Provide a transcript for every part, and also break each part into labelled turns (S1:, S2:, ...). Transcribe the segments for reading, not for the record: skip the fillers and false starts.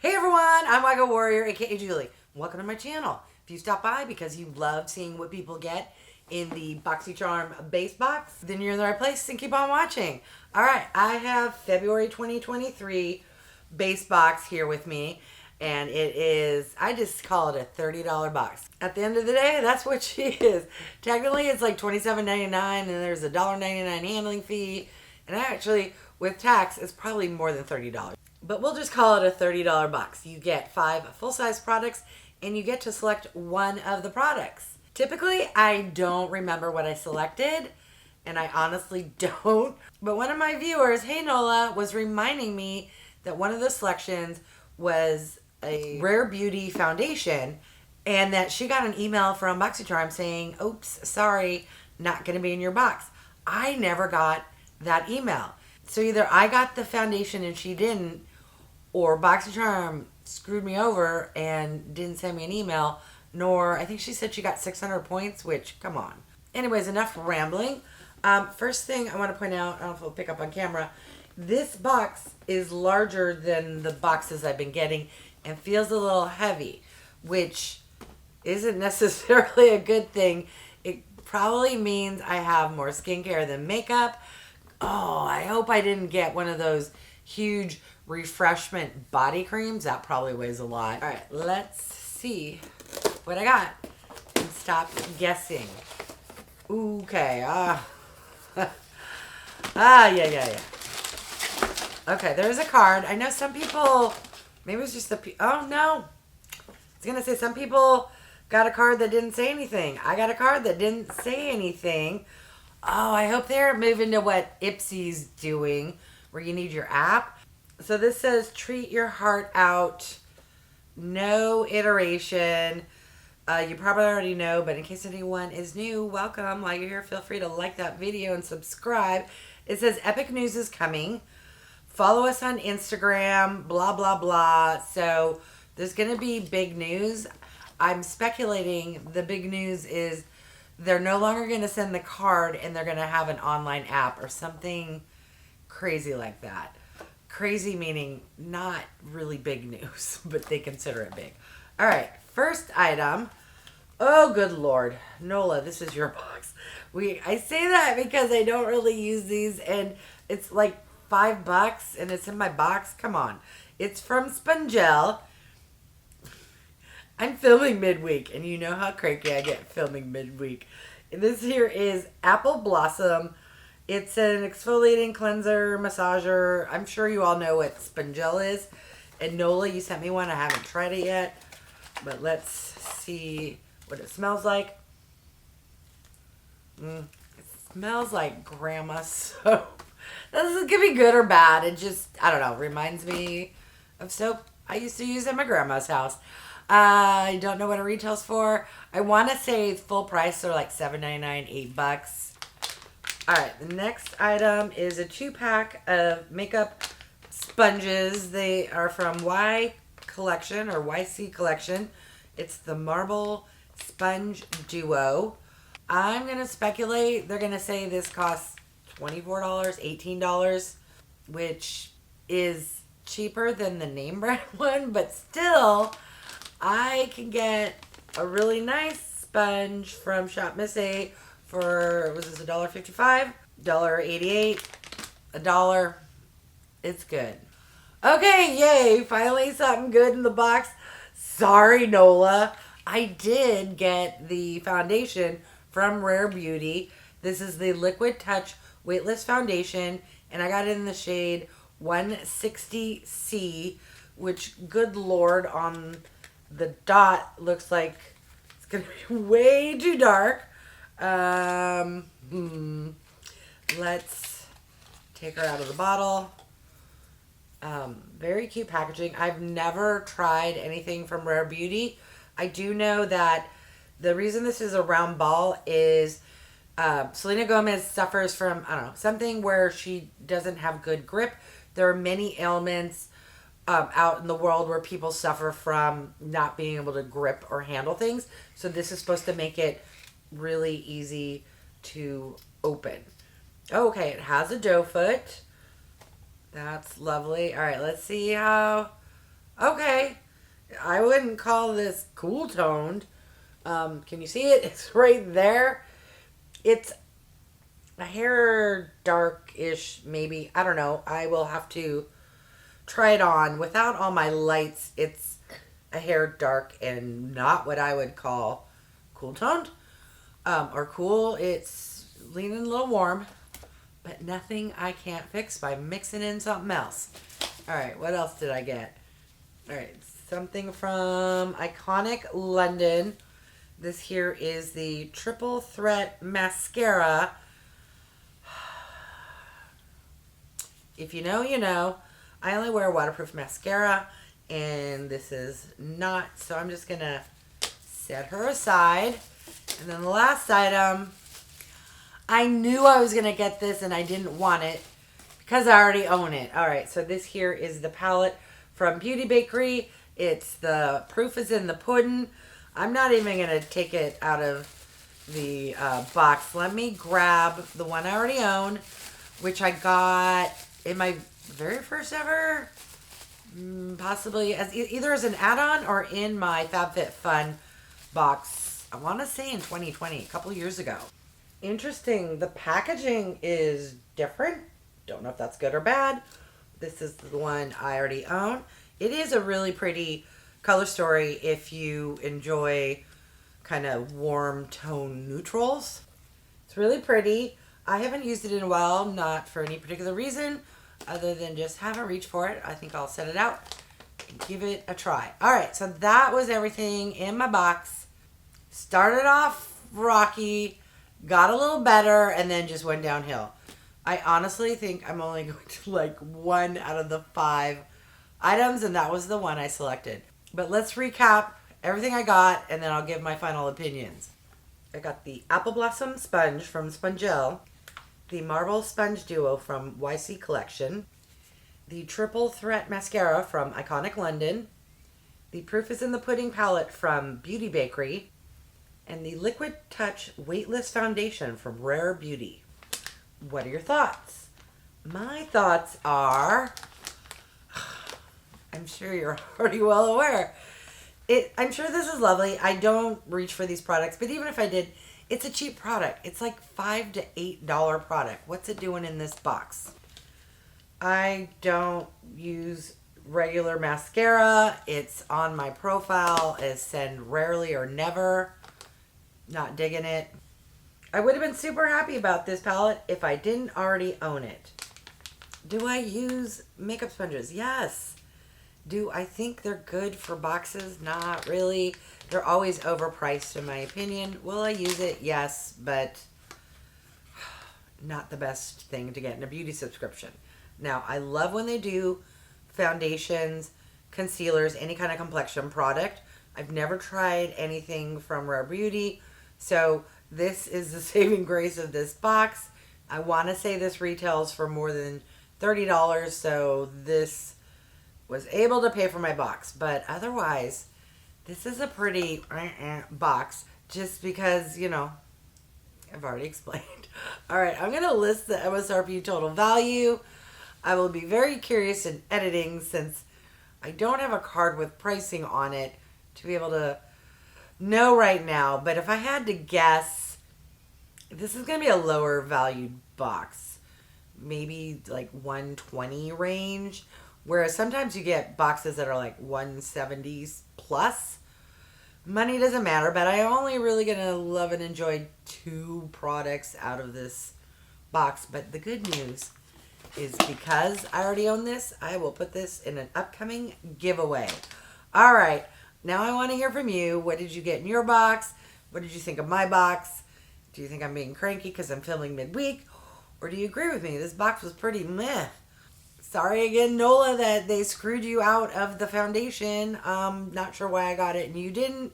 S1: Hey everyone, I'm wygowarrior, aka Julie. Welcome to my channel. If you stop by because you love seeing what people get in the Boxycharm base box, then you're in the right place and keep on watching. Alright, I have February 2023 base box here with me, and it is, I just call it a $30 box. At the end of the day, that's what she is. Technically, it's like $27.99 and there's a $1.99 handling fee, and actually, with tax, it's probably more than $30. But we'll just call it a $30 box. You get 5 full-size products and you get to select one of the products. Typically, I don't remember what I selected, and I honestly don't. But one of my viewers, hey Nola, was reminding me that one of the selections was a Rare Beauty foundation and that she got an email from Boxycharm saying, oops, sorry, not going to be in your box. I never got that email. So either I got the foundation and she didn't, or Boxycharm screwed me over and didn't send me an email, nor I think she said she got 600 points, which, come on. Anyways, enough rambling. First thing I want to point out, I don't know if it'll pick up on camera, this box is larger than the boxes I've been getting and feels a little heavy, which isn't necessarily a good thing. It probably means I have more skincare than makeup. Oh, I hope I didn't get one of those huge refreshment body creams. That probably weighs a lot. All right, let's see what I got and stop guessing. Okay. Yeah. Okay, there's a card. I know some people, maybe it's just oh no. I was going to say some people got a card that didn't say anything. I got a card that didn't say anything. Oh, I hope they're moving to what Ipsy's doing, where you need your app. So this says, treat your heart out, no iteration. You probably already know, but in case anyone is new, welcome. While you're here, feel free to like that video and subscribe. It says, epic news is coming. Follow us on Instagram, blah, blah, blah. So there's going to be big news. I'm speculating the big news is they're no longer going to send the card and they're going to have an online app or something crazy like that. Crazy meaning not really big news, but they consider it big. All right, first item. Oh, good Lord. Nola, this is your box. I say that because I don't really use these, and it's like $5 and it's in my box. Come on. It's from SPONGELLE. I'm filming midweek, and you know how cranky I get filming midweek. This here is Apple Blossom. It's an exfoliating cleanser, massager. I'm sure you all know what SPONGELLE is. And Nola, you sent me one. I haven't tried it yet. But let's see what it smells like. It smells like grandma soap. This is going to be good or bad. It just, I don't know, reminds me of soap I used to use at my grandma's house. I don't know what it retails for. I want to say full price, so like $7.99, $8. Alright, the next item is a 2-pack of makeup sponges. They are from Y Collection or YC Collection. It's the Marble Sponge Duo. I'm going to speculate they're going to say this costs $24, $18, which is cheaper than the name brand one, but still, I can get a really nice sponge from Shop Miss A for, was this $1.55? $1.88? $1. It's good. Okay, yay, finally something good in the box. Sorry, Nola. I did get the foundation from Rare Beauty. This is the Liquid Touch Weightless Foundation, and I got it in the shade 160C, which, good Lord, on the dot looks like it's going to be way too dark. Let's take her out of the bottle. Very cute packaging. I've never tried anything from Rare Beauty. I do know that the reason this is a round ball is Selena Gomez suffers from, I don't know, something where she doesn't have good grip. There are many ailments out in the world where people suffer from not being able to grip or handle things. So this is supposed to make it really easy to open. Okay, it has a doe foot. That's lovely. All right, let's see how Okay. I wouldn't call this cool toned. Can you see it? It's right there. It's a hair dark-ish, maybe. I don't know. I will have to try it on. Without all my lights, it's a hair dark and not what I would call cool toned. Or cool. It's leaning a little warm. But nothing I can't fix by mixing in something else. Alright, what else did I get? Alright, something from Iconic London. This here is the Triple Threat Mascara. If you know, you know. I only wear waterproof mascara, and this is not, so I'm just going to set her aside. And then the last item, I knew I was going to get this, and I didn't want it because I already own it. All right, so this here is the palette from Beauty Bakerie. It's the proof is in the pudding. I'm not even going to take it out of the box. Let me grab the one I already own, which I got in my very first ever, possibly as either as an add-on or in my FabFitFun box. I want to say in 2020, a couple years ago. Interesting. The packaging is different. Don't know if that's good or bad. This is the one I already own. It is a really pretty color story if you enjoy kind of warm tone neutrals. It's really pretty. I haven't used it in a while, not for any particular reason other than just haven't reached for it. I think I'll set it out and give it a try. All right, so that was everything in my box. Started off rocky, got a little better, and then just went downhill. I honestly think I'm only going to like 1 out of the 5 items, and that was the one I selected. But let's recap everything I got, and then I'll give my final opinions. I got the Apple Blossom Sponge from SPONGELLE, the Marble Sponge Duo from YC Collection, the Triple Threat Mascara from Iconic London, the Proof is in the Pudding palette from Beauty Bakerie, and the Liquid Touch Weightless Foundation from Rare Beauty. What are your thoughts? My thoughts are, I'm sure you're already well aware. I'm sure this is lovely. I don't reach for these products, but even if I did, it's a cheap product. It's like $5 to $8 product. What's it doing in this box? I don't use regular mascara. It's on my profile as send rarely or never. Not digging it. I would have been super happy about this palette if I didn't already own it. Do I use makeup sponges? Yes. Do I think they're good for boxes? Not really. They're always overpriced in my opinion. Will I use it? Yes, but not the best thing to get in a beauty subscription. Now, I love when they do foundations, concealers, any kind of complexion product. I've never tried anything from Rare Beauty, so this is the saving grace of this box. I want to say this retails for more than $30, so this was able to pay for my box. But otherwise, this is a pretty box just because, you know, I've already explained. All right, I'm going to list the MSRP total value. I will be very curious in editing since I don't have a card with pricing on it to be able to know right now. But if I had to guess, this is going to be a lower valued box. Maybe like 120 range. Whereas sometimes you get boxes that are like 170s plus. Money doesn't matter, but I'm only really going to love and enjoy 2 products out of this box. But the good news is because I already own this, I will put this in an upcoming giveaway. All right, now I want to hear from you. What did you get in your box? What did you think of my box? Do you think I'm being cranky because I'm filming midweek? Or do you agree with me? This box was pretty meh. Sorry again, Nola, that they screwed you out of the foundation. Not sure why I got it and you didn't,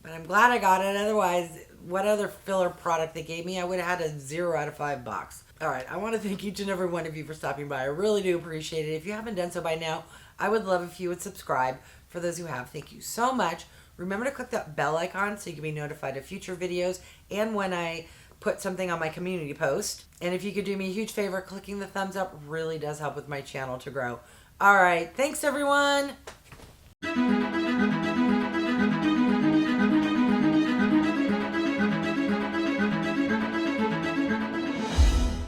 S1: but I'm glad I got it. Otherwise, what other filler product they gave me, I would have had a 0 out of 5 box. All right, I want to thank each and every one of you for stopping by. I really do appreciate it. If you haven't done so by now, I would love if you would subscribe. For those who have, thank you so much. Remember to click that bell icon so you can be notified of future videos and when I put something on my community post. And if you could do me a huge favor, clicking the thumbs up really does help with my channel to grow. All right, thanks everyone. Bye.